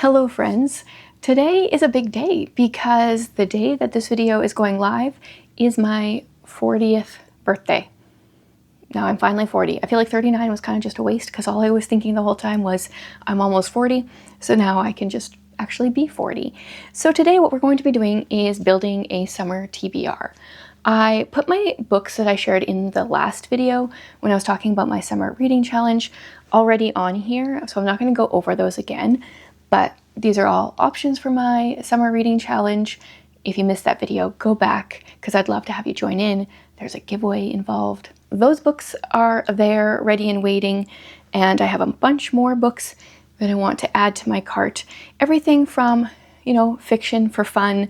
Hello friends! Today is a big day because the day that this video is going live is my 40th birthday. Now I'm finally 40. I feel like 39 was kind of just a waste because all I was thinking the whole time was I'm almost 40, so now I can just actually be 40. So today what we're going to be doing is building a summer TBR. I put my books that I shared in the last video when I was talking about my summer reading challenge already on here, so I'm not going to go over those again. But these are all options for my summer reading challenge. If you missed that video, go back because I'd love to have you join in. There's a giveaway involved. Those books are there, ready and waiting, and I have a bunch more books that I want to add to my cart. Everything from, fiction for fun,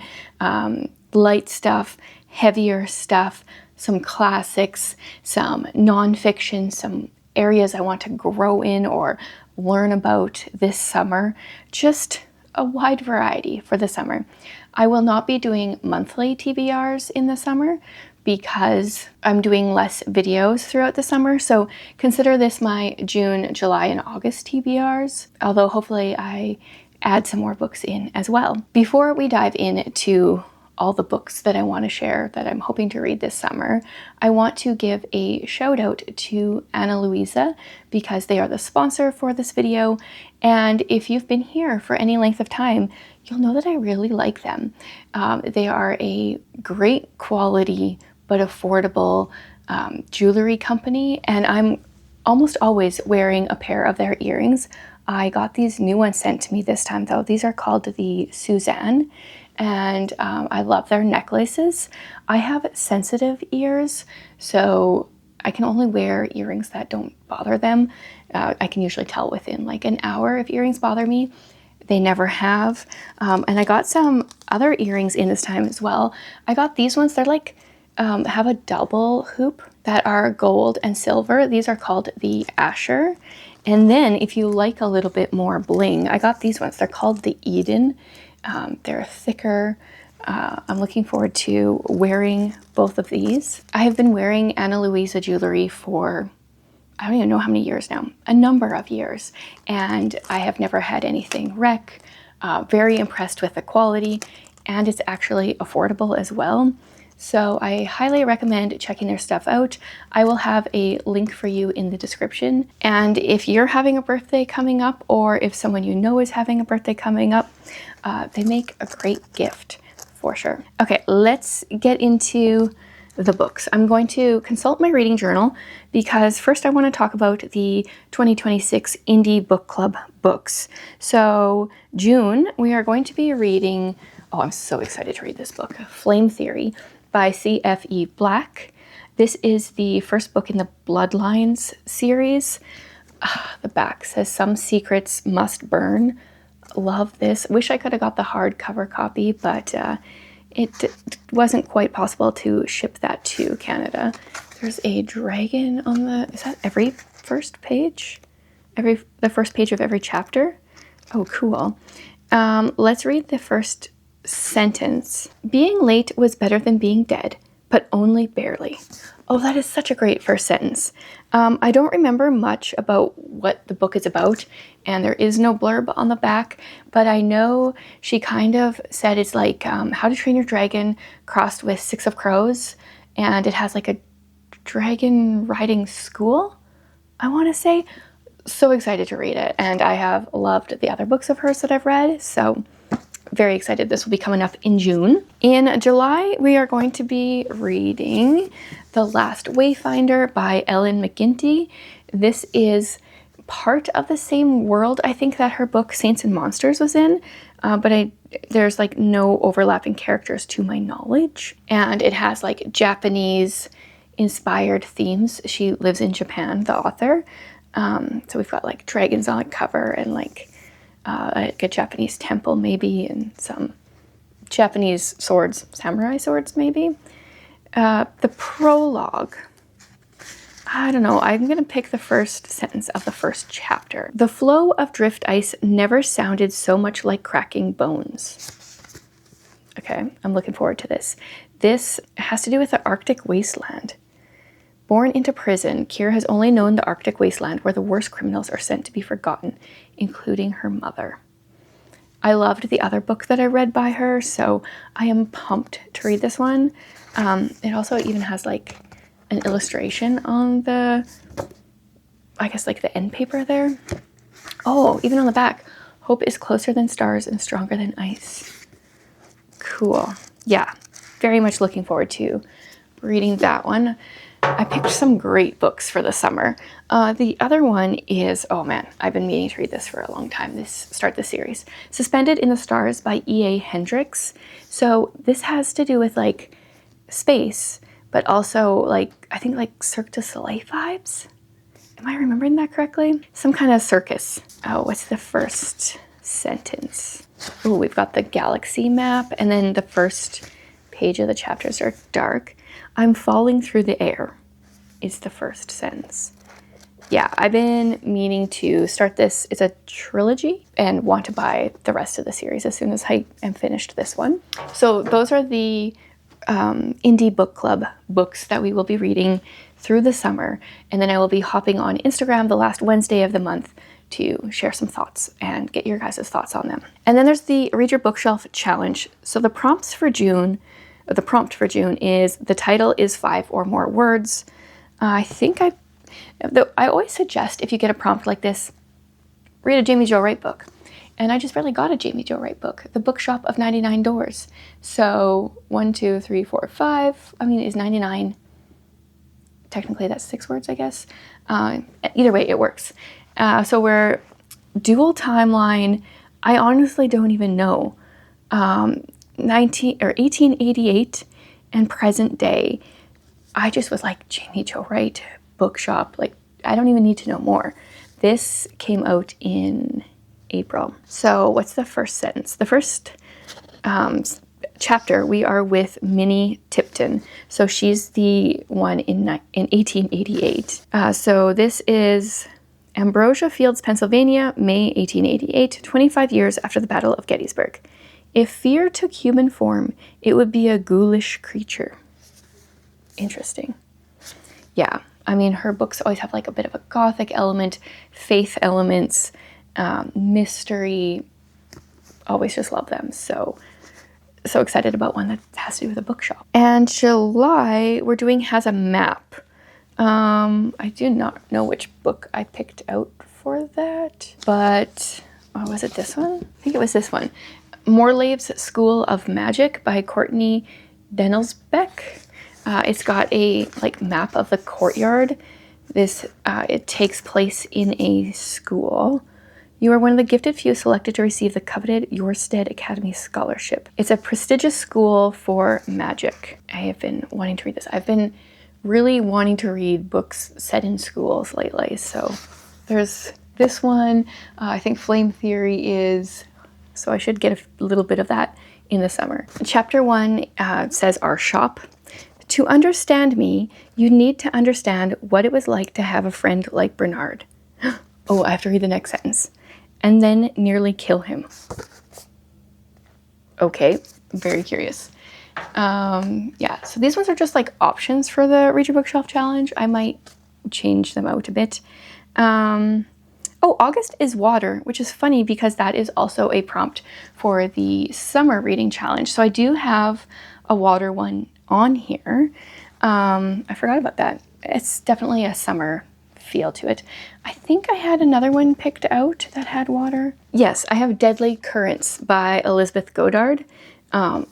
light stuff, heavier stuff, some classics, some nonfiction, some areas I want to grow in or learn about this summer, just a wide variety for the summer. I will not be doing monthly TBRs in the summer because I'm doing less videos throughout the summer, so consider this my June, July, and August TBRs, although hopefully I add some more books in as well. Before we dive into all the books that I want to share that I'm hoping to read this summer, I want to give a shout out to Ana Luisa because they are the sponsor for this video. And if you've been here for any length of time, you'll know that I really like them. They are a great quality but affordable jewelry company, and I'm almost always wearing a pair of their earrings. I got these new ones sent to me this time though. These are called the Suzanne. And I love their necklaces. I have sensitive ears, so I can only wear earrings that don't bother them. I can usually tell within like an hour if earrings bother me. They never have. And I got some other earrings in this time as well. I got these ones. They're like, have a double hoop that are gold and silver. These are called the Asher. And then if you like a little bit more bling, I got these ones. They're called the Eden. They're thicker. I'm looking forward to wearing both of these. I have been wearing Ana Luisa jewelry for, I don't even know how many years now, a number of years. And I have never had anything wreck. Very impressed with the quality, and it's actually affordable as well. So I highly recommend checking their stuff out. I will have a link for you in the description. And if you're having a birthday coming up, or if someone you know is having a birthday coming up, they make a great gift for sure. Okay, let's get into the books. I'm going to consult my reading journal because first I want to talk about the 2026 Indie Book Club books. So June, we are going to be reading, oh, I'm so excited to read this book, Flame Theory by C.F.E. Black. This is the first book in the Bloodlines series. The back says, "Some secrets must burn." Love this. Wish I could have got the hardcover copy, but it wasn't quite possible to ship that to Canada. There's a dragon on the, is that every first page? The first page of every chapter? Oh, cool. Let's read the first sentence. "Being late was better than being dead, but only barely." Oh, that is such a great first sentence. I don't remember much about what the book is about, and there is no blurb on the back, but I know she kind of said it's like How to Train Your Dragon crossed with Six of Crows, and it has like a dragon riding school, I want to say. So excited to read it, and I have loved the other books of hers that I've read, so very excited. This will be coming up in June. In July, we are going to be reading The Last Wayfinder by Ellen McGinty. This is part of the same world, I think, that her book Saints and Monsters was in, but there's like no overlapping characters to my knowledge. And it has like Japanese inspired themes. She lives in Japan, the author. So we've got like dragons on the cover and like a Japanese temple maybe, and some Japanese swords, samurai swords maybe. The prologue, I don't know, I'm going to pick the first sentence of the first chapter. "The flow of drift ice never sounded so much like cracking bones." Okay, I'm looking forward to this. This has to do with the Arctic wasteland. Born into prison, Kira has only known the Arctic wasteland where the worst criminals are sent to be forgotten, including her mother. I loved the other book that I read by her, so I am pumped to read this one. It also even has like an illustration on the, I guess like the end paper there. Oh, even on the back, hope is closer than stars and stronger than ice. Cool. Yeah, very much looking forward to reading that one. I picked some great books for the summer. The other one is, oh man, I've been meaning to read this for a long time. Start this series. Suspended in the Stars by E.A. Hendricks. So this has to do with like space, but also like, I think like Cirque du Soleil vibes. Am I remembering that correctly? Some kind of circus. Oh, what's the first sentence? Oh, we've got the galaxy map, and then the first page of the chapters are dark. I'm falling through the air is the first sentence. Yeah, I've been meaning to start this. It's a trilogy and want to buy the rest of the series as soon as I am finished this one. So those are the indie book club books that we will be reading through the summer. And then I will be hopping on Instagram the last Wednesday of the month to share some thoughts and get your guys' thoughts on them. And then there's the Read Your Bookshelf Challenge. So the prompt for June is, the title is 5 or more words. I always suggest if you get a prompt like this, read a Jamie Jo Wright book. And I just really got a Jamie Jo Wright book, The Bookshop of 99 Doors. So 1, 2, 3, 4, 5, is 99. Technically that's 6 words, I guess. Either way, it works. So we're dual timeline. I honestly don't even know. 1888 and present day. I just was like, Jamie Jo Wright bookshop. Like, I don't even need to know more. This came out in April. So what's the first sentence? The first chapter, we are with Minnie Tipton. So she's the one in 1888. So this is Ambrosia Fields, Pennsylvania, May 1888, 25 years after the Battle of Gettysburg. If fear took human form, it would be a ghoulish creature. Interesting. Yeah, her books always have like a bit of a gothic element, faith elements, mystery. Always just love them. So excited about one that has to do with a bookshop. And July, we're doing Has a Map. I do not know which book I picked out for that, but was it this one? I think it was this one. Morlave's School of Magic by Courtney Dennelsbeck. It's got a map of the courtyard. It takes place in a school. You are one of the gifted few selected to receive the coveted Yorstead Academy Scholarship. It's a prestigious school for magic. I have been wanting to read this. I've been really wanting to read books set in schools lately. So there's this one. I think Flame Theory is, so I should get a little bit of that in the summer. Chapter 1 says Our Shop. To understand me, you need to understand what it was like to have a friend like Bernard. Oh, I have to read the next sentence. And then nearly kill him. Okay, very curious. Yeah, so these ones are just like options for the Read Your Bookshelf Challenge. I might change them out a bit. August is Water, which is funny because that is also a prompt for the Summer Reading Challenge. So I do have a water one on here. I forgot about that. It's definitely a summer feel to it. I think I had another one picked out that had water. Yes, I have Deadly Currents by Elizabeth Goddard.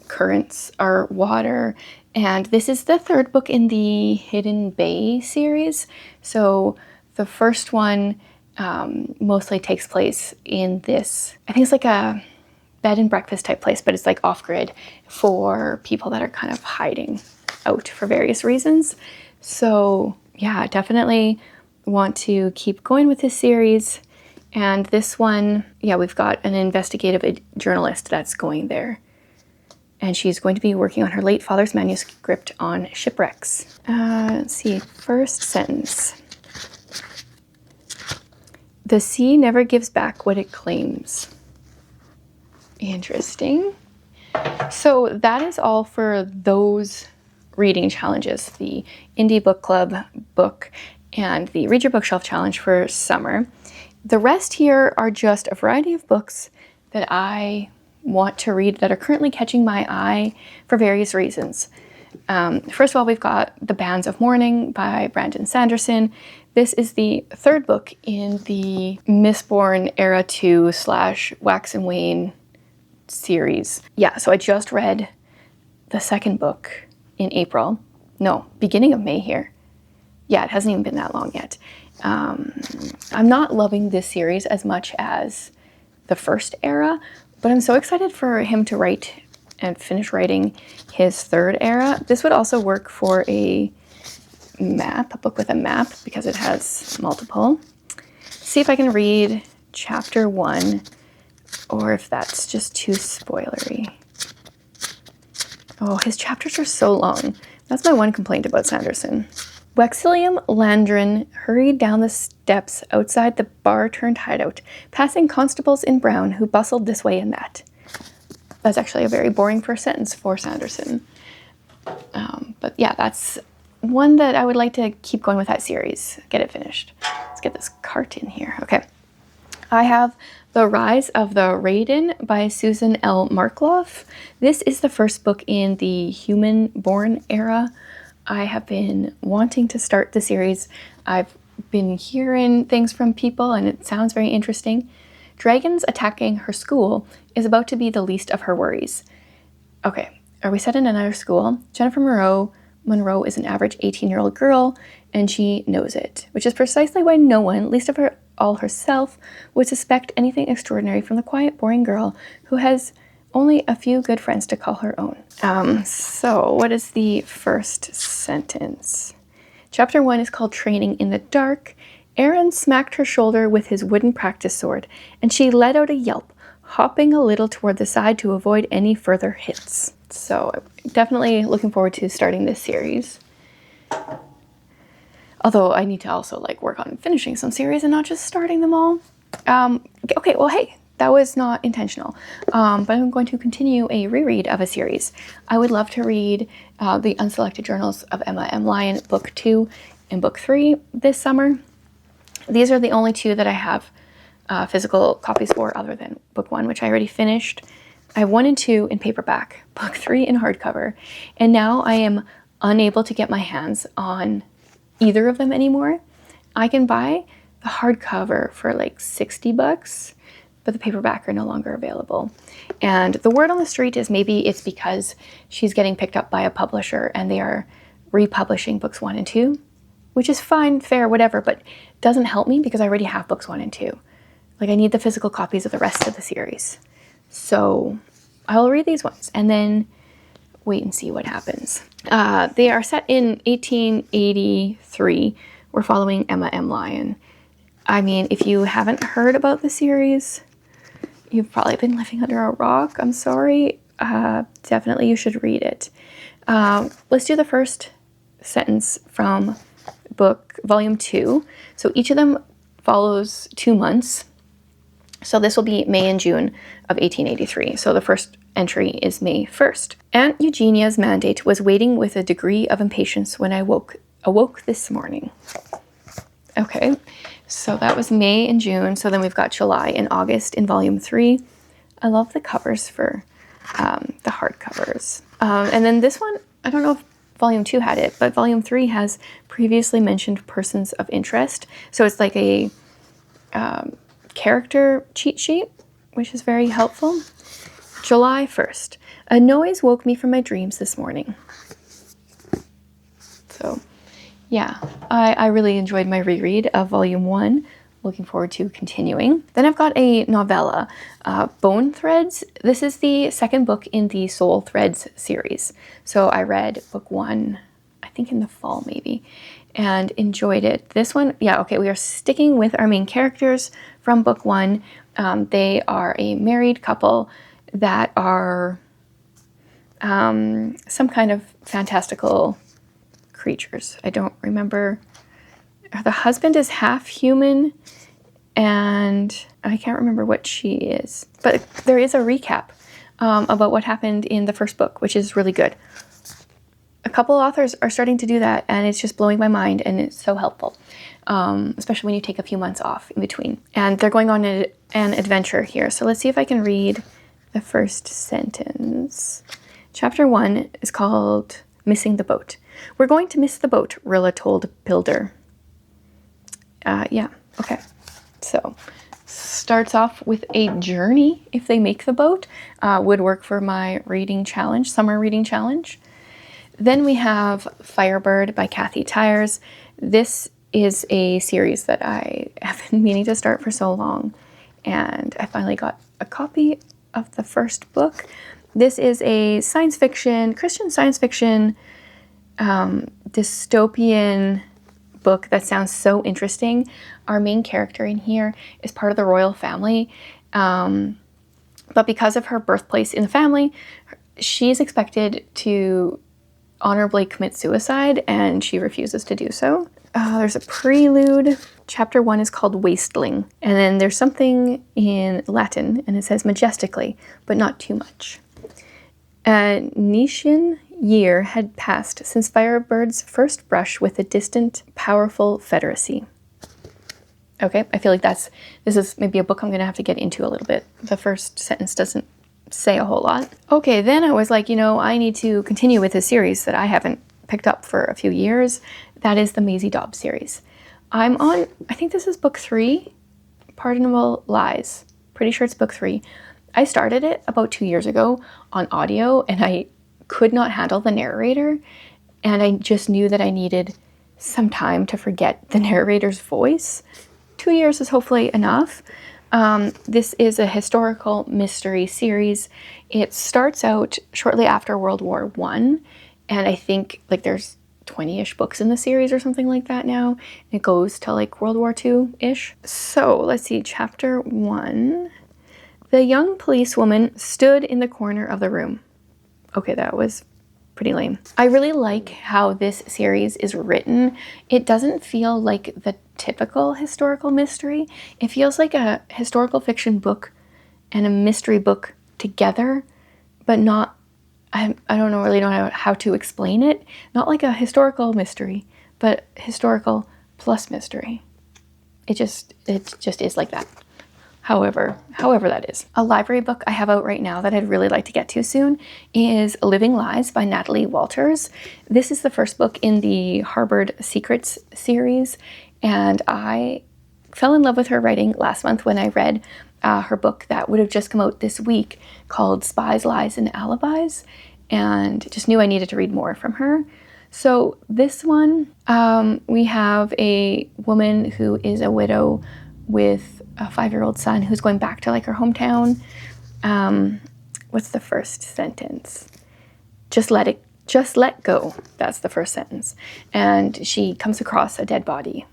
Currents are water, and this is the third book in the Hidden Bay series. So the first one mostly takes place in this, I think it's like a bed and breakfast type place, but it's like off-grid for people that are kind of hiding out for various reasons. So yeah, definitely want to keep going with this series. And this one, yeah, we've got an investigative journalist that's going there. And she's going to be working on her late father's manuscript on shipwrecks. Let's see, first sentence. The sea never gives back what it claims. Interesting. So that is all for those reading challenges, the Indie Book Club book and the Read Your Bookshelf Challenge for summer. The rest here are just a variety of books that I want to read that are currently catching my eye for various reasons. First of all, we've got The Bands of Mourning by Brandon Sanderson. This is the third book in the Mistborn Era 2 / Wax and Wane series. Yeah, so I just read the second book in April. No, beginning of May here. Yeah, it hasn't even been that long yet. I'm not loving this series as much as the first era, but I'm so excited for him to write and finish writing his third era. This would also work for a book with a map, because it has multiple. See if I can read chapter 1, or if that's just too spoilery. Oh, his chapters are so long. That's my one complaint about Sanderson. Wexilium Landrin hurried down the steps outside the bar-turned hideout, passing constables in brown who bustled this way and that. That's actually a very boring first sentence for Sanderson. But yeah, that's one that I would like to keep going with that series. Get it finished. Let's get this cart in here. Okay. I have The Rise of the Raiden by Susan L. Markloff. This is the first book in the Human-Born era. I have been wanting to start the series. I've been hearing things from people and it sounds very interesting. Dragons attacking her school is about to be the least of her worries. Okay, are we set in another school? Jennifer Monroe is an average 18-year-old girl, and she knows it, which is precisely why no one, least of all herself, would suspect anything extraordinary from the quiet, boring girl who has only a few good friends to call her own. So what is the first sentence? Chapter 1 is called Training in the Dark. Aaron smacked her shoulder with his wooden practice sword, and she let out a yelp, hopping a little toward the side to avoid any further hits. So definitely looking forward to starting this series. Although I need to also work on finishing some series and not just starting them all. Okay, well, hey, that was not intentional. But I'm going to continue a reread of a series. I would love to read The Unselected Journals of Emma M. Lyon, Book 2 and Book 3 this summer. These are the only two that I have physical copies for, other than Book 1, which I already finished. I have 1 and 2 in paperback, Book 3 in hardcover, and now I am unable to get my hands on either of them anymore. I can buy the hardcover for $60, but the paperback are no longer available. And the word on the street is maybe it's because she's getting picked up by a publisher and they are republishing books 1 and 2, which is fine, fair, whatever, but doesn't help me because I already have books 1 and 2. I need the physical copies of the rest of the series. So I'll read these ones and then wait and see what happens. They are set in 1883. We're following Emma M. Lyon. I mean, if you haven't heard about the series, you've probably been living under a rock. I'm sorry. Definitely you should read it. Let's do the first sentence from volume 2. So each of them follows 2 months. So this will be May and June of 1883. So the first entry is May 1st. Aunt Eugenia's mandate was waiting with a degree of impatience when I awoke this morning. Okay, so that was May and June. So then we've got July and August in volume 3. I love the covers for the hardcovers. And then this one, I don't know if volume 2 had it, but volume 3 has previously mentioned persons of interest. So it's like a character cheat sheet, which is very helpful. July 1st. A noise woke me from my dreams this morning. So, yeah, I really enjoyed my reread of volume 1. Looking forward to continuing. Then I've got a novella, Bone Threads. This is the second book in the Soul Threads series. So I read book 1, I think in the fall maybe, and enjoyed it. This one, yeah, okay, we are sticking with our main characters from book 1. They are a married couple that are some kind of fantastical creatures. I don't remember. The husband is half human, and I can't remember what she is. But there is a recap about what happened in the first book, which is really good. a couple authors are starting to do that, and it's just blowing my mind, and it's so helpful, especially when you take a few months off in between. And they're going on an adventure here. So let's see if I can read the first sentence. Chapter 1 is called Missing the Boat. We're going to miss the boat, Rilla told Pilder. Yeah, okay. So starts off with a journey. If they make the boat, would work for my reading challenge, summer reading challenge. Then we have Firebird by Kathy Tyers. This is a series that I have been meaning to start for so long, and I finally got a copy of the first book. This is a science fiction, Christian science fiction, dystopian book that sounds so interesting. Our main character in here is part of the royal family, but because of her birthplace in the family, she is expected to honorably commit suicide, and she refuses to do so. There's a prelude. Chapter 1 is called Wasteling, and then there's something in Latin, and it says majestically, but not too much. A Nishan year had passed since Firebird's first brush with a distant, powerful Federacy. Okay, I feel like this is maybe a book I'm going to have to get into a little bit. The first sentence doesn't say a whole lot. Okay, then I was like, I need to continue with a series that I haven't picked up for a few years. That is the Maisie Dobbs series. I'm on, I think this is book 3, Pardonable Lies. Pretty sure it's book 3. I started it about 2 years ago on audio, and I could not handle the narrator, and I just knew that I needed some time to forget the narrator's voice. 2 years is hopefully enough. This is a historical mystery series. It starts out shortly after World War I, and I think there's 20-ish books in the series or something like that now. It goes to World War II-ish. So let's see, chapter 1. The young policewoman stood in the corner of the room. Okay, that was pretty lame. I really like how this series is written. It doesn't feel like the typical historical mystery. It feels like a historical fiction book and a mystery book together, but not, I really don't know how to explain it. Not like a historical mystery, but historical plus mystery. It just is like that. However that is. A library book I have out right now that I'd really like to get to soon is Living Lies by Natalie Walters. This is the first book in the Harbored Secrets series, and I fell in love with her writing last month when I read her book that would have just come out this week called Spies, Lies, and Alibis, and just knew I needed to read more from her. So this one, we have a woman who is a widow with a 5-year-old son who's going back to her hometown. What's the first sentence? Just let go. That's the first sentence. And she comes across a dead body,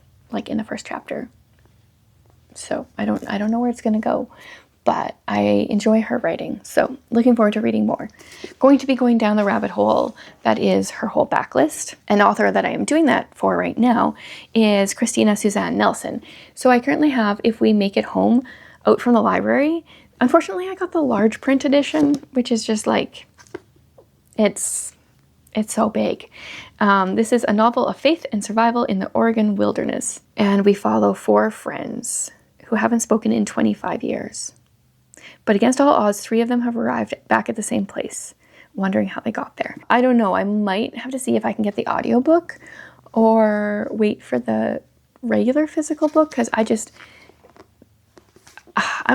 in the first chapter. So I don't know where it's gonna go, but I enjoy her writing. So looking forward to reading more. Going to be going down the rabbit hole that is her whole backlist. An author that I am doing that for right now is Christina Suzanne Nelson. So I currently have If We Make It Home out from the library. Unfortunately, I got the large print edition, which is just it's so big. This is a novel of faith and survival in the Oregon wilderness. And we follow 4 friends who haven't spoken in 25 years. But against all odds, 3 of them have arrived back at the same place, wondering how they got there. I don't know. I might have to see if I can get the audiobook or wait for the regular physical book, because I'm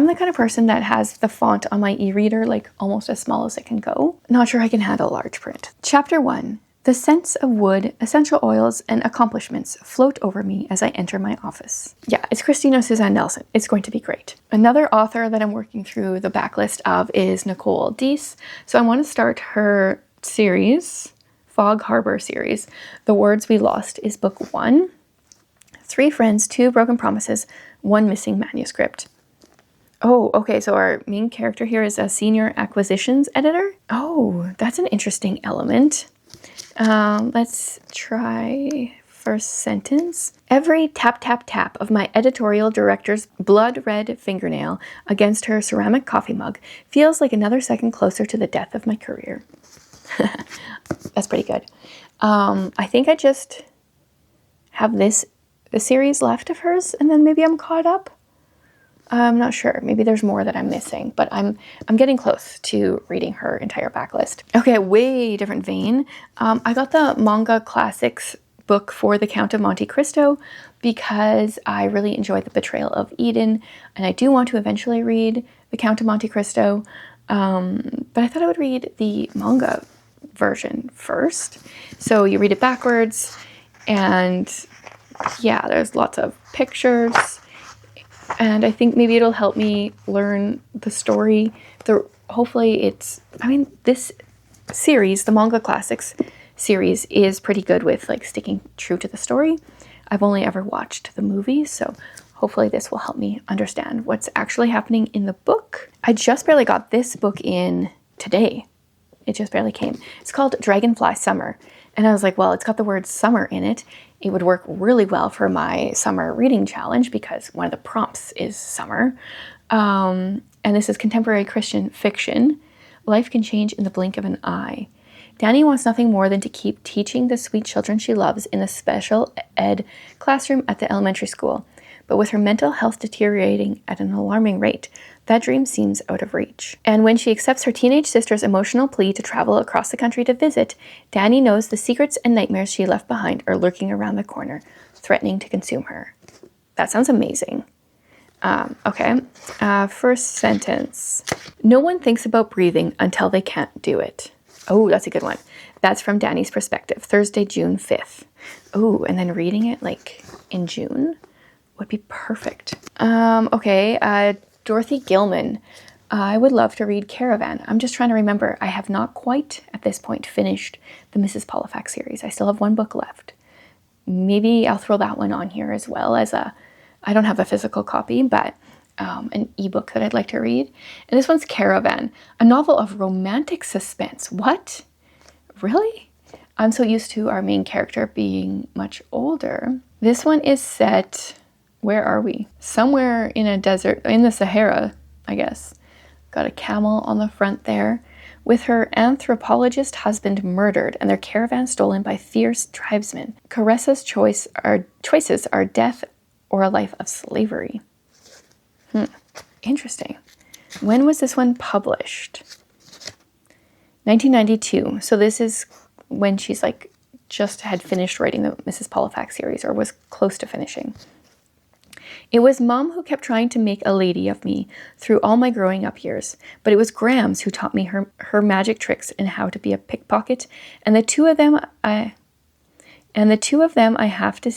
the kind of person that has the font on my e-reader almost as small as it can go. Not sure I can handle large print. Chapter 1. The scents of wood, essential oils, and accomplishments float over me as I enter my office. Yeah, it's Christina Suzanne Nelson. It's going to be great. Another author that I'm working through the backlist of is Nicole Deese. So I want to start her series, Fog Harbor series. The Words We Lost is book 1. 3 friends, 2 broken promises, 1 missing manuscript. Oh, okay, so our main character here is a senior acquisitions editor. Oh, that's an interesting element. Let's try first sentence. Every tap, tap, tap of my editorial director's blood-red fingernail against her ceramic coffee mug feels like another second closer to the death of my career. That's pretty good. I think I just have the series left of hers, and then maybe I'm caught up. I'm not sure. Maybe there's more that I'm missing, but I'm getting close to reading her entire backlist. Okay, way different vein. I got the manga classics book for The Count of Monte Cristo because I really enjoyed The Betrayal of Eden, and I do want to eventually read The Count of Monte Cristo, but I thought I would read the manga version first. So you read it backwards, and yeah, there's lots of pictures, and I think maybe it'll help me learn the story. Hopefully this series, the manga classics series, is pretty good with like sticking true to the story. I've only ever watched the movie, so hopefully this will help me understand what's actually happening in the book. I just barely got this book in today. It just barely came. It's called Dragonfly Summer. And I was like, well, it's got the word summer in it. It would work really well for my summer reading challenge because one of the prompts is summer. And this is contemporary Christian fiction. Life can change in the blink of an eye. Danny wants nothing more than to keep teaching the sweet children she loves in the special ed classroom at the elementary school. But with her mental health deteriorating at an alarming rate, that dream seems out of reach. And when she accepts her teenage sister's emotional plea to travel across the country to visit, Danny knows the secrets and nightmares she left behind are lurking around the corner, threatening to consume her. That sounds amazing. Okay. First sentence. No one thinks about breathing until they can't do it. Oh, that's a good one. That's from Danny's perspective. Thursday, June 5th. Oh, and then reading it like in June would be perfect. Okay. Dorothy Gilman. I would love to read Caravan. I'm just trying to remember. I have not quite, at this point, finished the Mrs. Polifax series. I still have one book left. Maybe I'll throw that one on here as well as I don't have a physical copy, but an ebook that I'd like to read. And this one's Caravan, a novel of romantic suspense. What? Really? I'm so used to our main character being much older. This one is set... Where are we? Somewhere in a desert, in the Sahara, I guess. Got a camel on the front there. With her anthropologist husband murdered and their caravan stolen by fierce tribesmen. Caresa's choices are death or a life of slavery. Interesting. When was this one published? 1992. So this is when she's like just had finished writing the Mrs. Polifax series, or was close to finishing. It was Mom who kept trying to make a lady of me through all my growing up years, but it was Grams who taught me her magic tricks and how to be a pickpocket, and the two of them I have to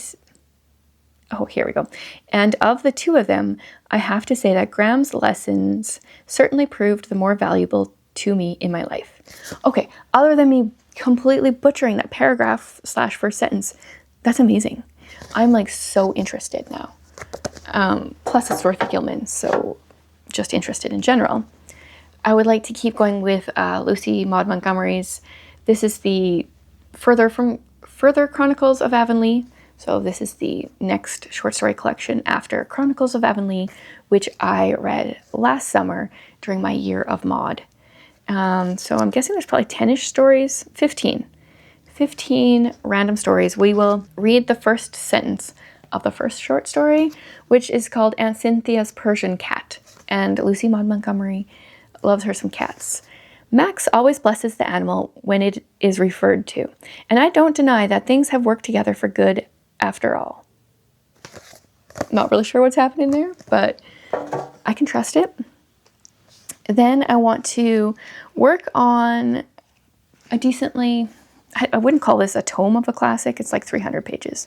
oh, here we go. And of the two of them, I have to say that Graham's lessons certainly proved the more valuable to me in my life. Okay, other than me completely butchering that paragraph / first sentence, that's amazing. I'm like so interested now. Plus it's Dorothy Gilman, so just interested in general. I would like to keep going with Lucy Maud Montgomery's. This is the Further Chronicles of Avonlea. So this is the next short story collection after Chronicles of Avonlea, which I read last summer during my year of Maud. So I'm guessing there's probably 10-ish stories, 15 random stories. We will read the first sentence of the first short story, which is called Aunt Cynthia's Persian Cat. And Lucy Maud Montgomery loves her some cats. Max always blesses the animal when it is referred to, and I don't deny that things have worked together for good after all. Not really sure what's happening there, but I can trust it. Then I want to work on a decently, I wouldn't call this a tome of a classic, it's like 300 pages.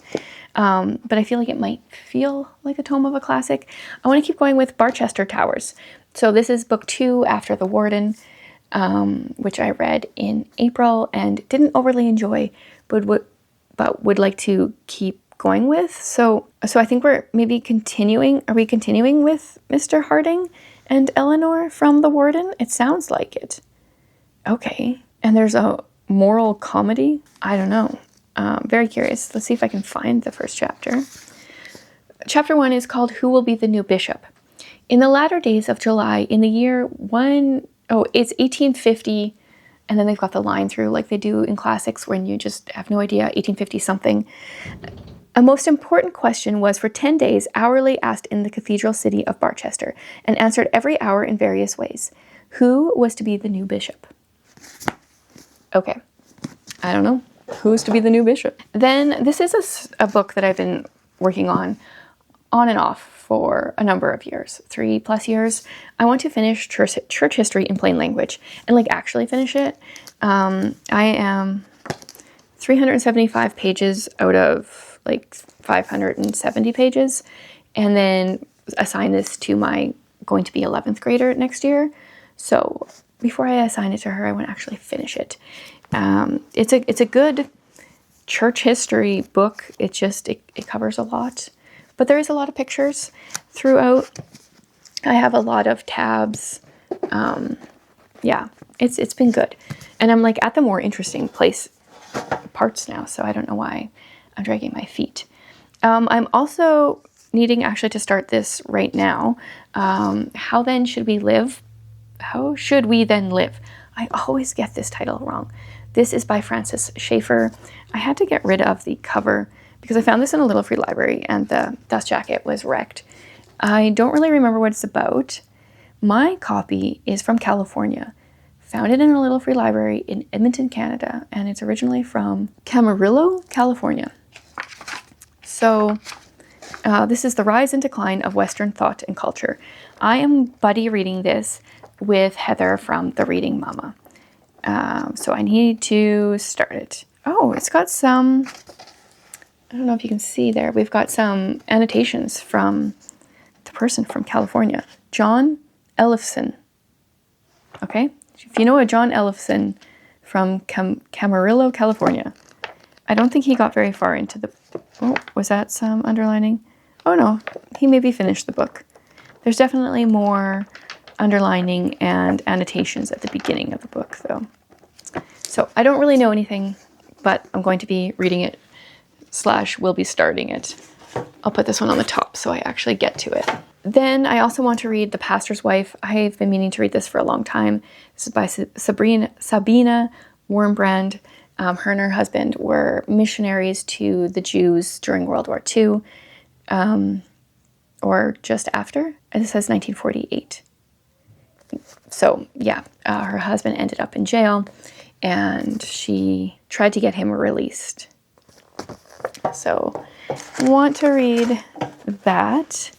But I feel like it might feel like a tome of a classic. I want to keep going with Barchester Towers. So this is book 2 after The Warden, which I read in April and didn't overly enjoy, but would like to keep going with. So I think we're maybe continuing. Are we continuing with Mr. Harding and Eleanor from The Warden? It sounds like it. Okay. And there's a moral comedy? I don't know. Very curious. Let's see if I can find the first chapter. Chapter 1 is called Who Will Be the New Bishop? In the latter days of July, in the year it's 1850, And then they've got the line through like they do in classics when you just have no idea, 1850 something. A most important question was for 10 days hourly asked in the cathedral city of Barchester and answered every hour in various ways. Who was to be the new bishop? Okay, I don't know. Who's to be the new bishop? Then this is a book that I've been working on and off for a number of years, 3+ years. I want to finish church history in plain language and like actually finish it. I am 375 pages out of like 570 pages, and then assign this to my going to be 11th grader next year. So before I assign it to her, I want to actually finish it. It's a good church history book. It covers a lot, but there is a lot of pictures throughout. I have a lot of tabs. Yeah, it's been good, and I'm like at the more interesting parts now. So I don't know why I'm dragging my feet. I'm also needing actually to start this right now. How then should we live? How should we then live? I always get this title wrong. This is by Francis Schaeffer. I had to get rid of the cover because I found this in a little free library and the dust jacket was wrecked. I don't really remember what it's about. My copy is from California. Found it in a little free library in Edmonton, Canada, and it's originally from Camarillo, California. So this is The Rise and Decline of Western Thought and Culture. I am buddy reading this with Heather from The Reading Mama. So I need to start it. Oh, it's got some, I don't know if you can see there, we've got some annotations from the person from California, John Ellefson. Okay, if you know a John Ellefson from Camarillo, California. I don't think he got very far into the, oh, was that some underlining? Oh no, he maybe finished the book. There's definitely more underlining and annotations at the beginning of the book though. So I don't really know anything, but I'm going to be reading it / will be starting it. I'll put this one on the top so I actually get to it. Then I also want to read The Pastor's Wife. I've been meaning to read this for a long time. This is by Sabina Wurmbrand. Her and her husband were missionaries to the Jews during World War II, or just after. It says 1948. So yeah, her husband ended up in jail and she tried to get him released. So want to read that.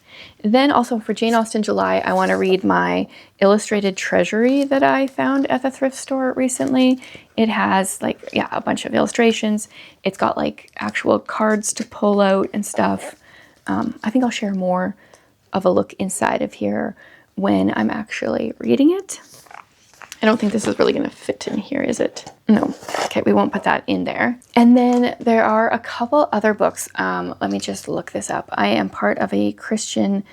Then also for Jane Austen July, I want to read my illustrated treasury that I found at the thrift store recently. It has like, yeah, a bunch of illustrations. It's got like actual cards to pull out and stuff. I think I'll share more of a look inside of here when I'm actually reading it. I don't think this is really going to fit in here, is it? No. Okay, we won't put that in there. And then there are a couple other books. Let me just look this up. I am part of a Christian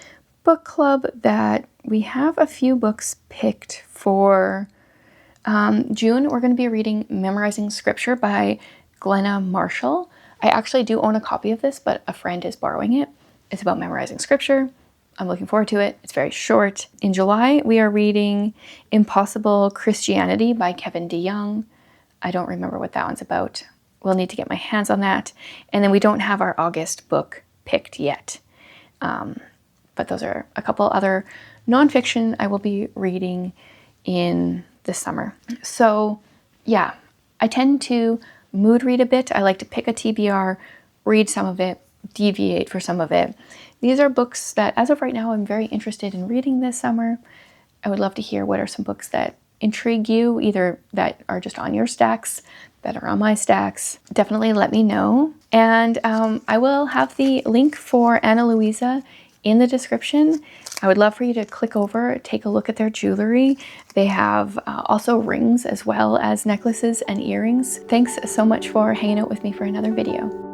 book club that we have a few books picked for June. We're going to be reading Memorizing Scripture by Glenna Marshall. I actually do own a copy of this, but a friend is borrowing it. It's about memorizing scripture. I'm looking forward to it. It's very short. In July, we are reading Impossible Christianity by Kevin DeYoung. I don't remember what that one's about. We'll need to get my hands on that. And then we don't have our August book picked yet. But those are a couple other nonfiction I will be reading in the summer. So yeah, I tend to mood read a bit. I like to pick a TBR, read some of it, deviate for some of it. These are books that, as of right now, I'm very interested in reading this summer. I would love to hear what are some books that intrigue you, either that are just on your stacks, that are on my stacks. Definitely let me know. And I will have the link for Ana Luisa in the description. I would love for you to click over, take a look at their jewelry. They have also rings as well as necklaces and earrings. Thanks so much for hanging out with me for another video.